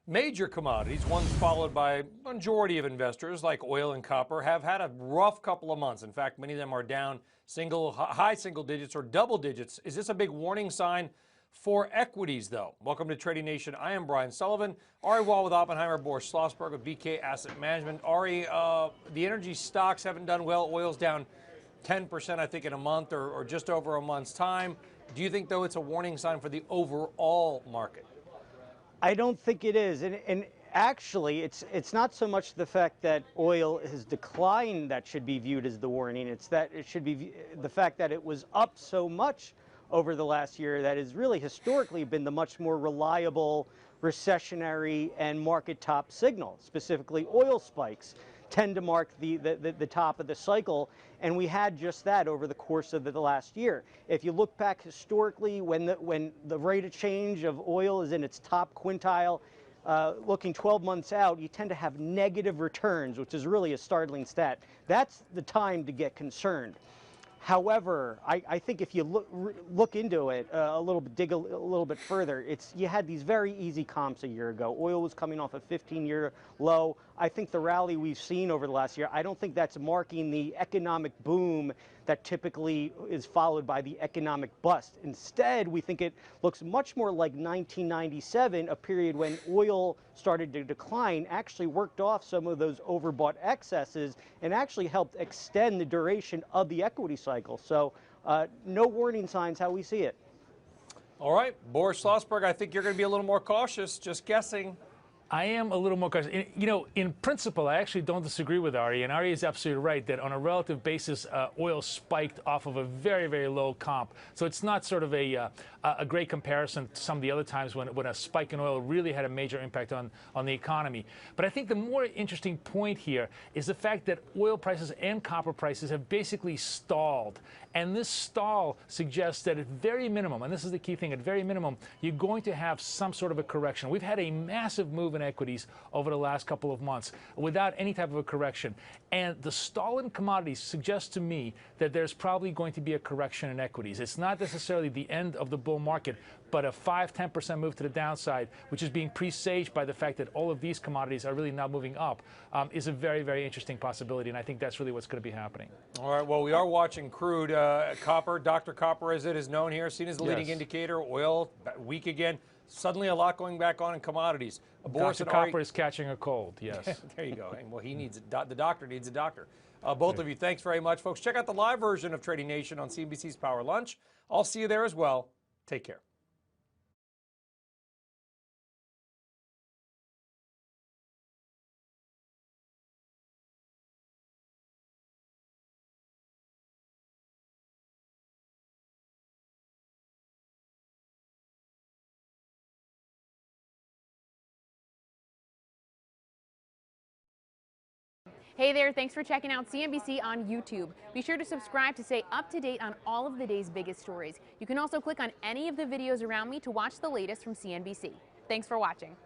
Major commodities, ones followed by majority of investors like oil and copper, have had a rough couple of months. In fact, many of them are down high single digits or double digits. Is this a big warning sign for equities, though? Welcome to Trading Nation. I am Brian Sullivan. Ari Wald with Oppenheimer, Boris Schlossberg with BK Asset Management. Ari, the energy stocks haven't done well. Oil's down 10%, I think, in a month or just over a month's time. Do you think, though, it's a warning sign for the overall market? I don't think it is, and actually, it's not so much the fact that oil has declined that should be viewed as the warning. It's that it should be the fact that it was up so much over the last year that has really historically been the much more reliable recessionary and market top signal. Specifically, oil spikes tend to mark the top of the cycle, and we had just that over the course of the last year. If you look back historically, when the rate of change of oil is in its top quintile, looking 12 months out, you tend to have negative returns, which is really a startling stat. That's the time to get concerned. However, I think if you look into it a little bit, dig a little bit further, you had these very easy comps a year ago. Oil was coming off a 15-year low. I think the rally we've seen over the last year, I don't think that's marking the economic boom that typically is followed by the economic bust. Instead, we think it looks much more like 1997, a period when oil started to decline, actually worked off some of those overbought excesses and actually helped extend the duration of the equity cycle. So no warning signs how we see it. All right, Boris Schlossberg, I think you're going to be a little more cautious, just guessing. I am a little more cautious. You know, in principle, I actually don't disagree with Ari, and Ari is absolutely right that on a relative basis, oil spiked off of a very, very low comp. So it's not sort of a great comparison to some of the other times when a spike in oil really had a major impact on the economy. But I think the more interesting point here is the fact that oil prices and copper prices have basically stalled. And this stall suggests that at very minimum, and this is the key thing, at very minimum, you're going to have some sort of a correction. We've had a massive move in equities over the last couple of months without any type of a correction. And the stall in commodities suggests to me that there's probably going to be a correction in equities. It's not necessarily the end of the bull market, but a 5–10% move to the downside, which is being presaged by the fact that all of these commodities are really now moving up, is a very, very interesting possibility. And I think that's really what's going to be happening. All right, well, we are watching crude. Copper, Dr. Copper, as it is known here, seen as the leading indicator. Oil, weak again. Suddenly a lot going back on in commodities. Boris Dr. Copper is catching a cold, yes. There you go. Well, he needs the doctor needs a doctor. Both of you, thanks very much, folks. Check out the live version of Trading Nation on CNBC's Power Lunch. I'll see you there as well. Take care. Hey there, thanks for checking out CNBC on YouTube. Be sure to subscribe to stay up to date on all of the day's biggest stories. You can also click on any of the videos around me to watch the latest from CNBC. Thanks for watching.